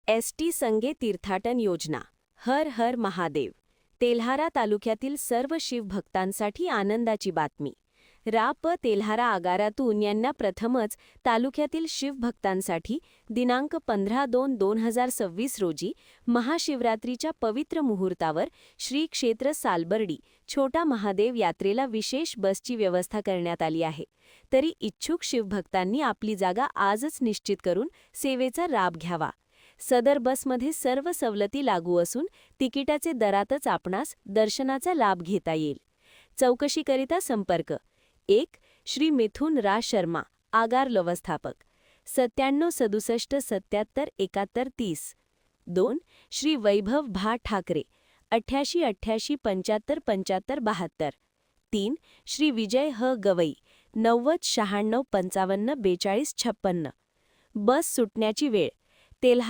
ST. संगे तीर्थाटन योजना. हर हर महादेव. तेल्हारा तालुक्यातील सर्व शिवभक्तांसाठी आनंदाची बातमी. रा.प. तेल्हारा आगारातून यांना प्रथमच तालुक्यातील शिवभक्तांसाठी दिनांक 15/2/2026 रोजी महाशिवरात्रीच्या पवित्र मुहूर्तावर श्री क्षेत्र सालबर्डी छोटा महादेव यात्रेला विशेष बसची व्यवस्था करण्यात आली आहे. तरी इच्छुक शिवभक्तांनी आपली जागा आजच निश्चित करून सेवेचा लाभ घ्यावा. सदर बसमध्ये सर्व सवलती लागू असून तिकिटाचे दरातच आपणास दर्शनाचा लाभ घेता येईल. चौकशीकरिता संपर्क 1. श्री मिथुन रा शर्मा, आगार व्यवस्थापक 9767777130. 2. श्री वैभव भा ठाकरे 8888757572. 3. श्री विजय ह गवई 9096554256. बस सुटण्याची वेळ तेल्हारा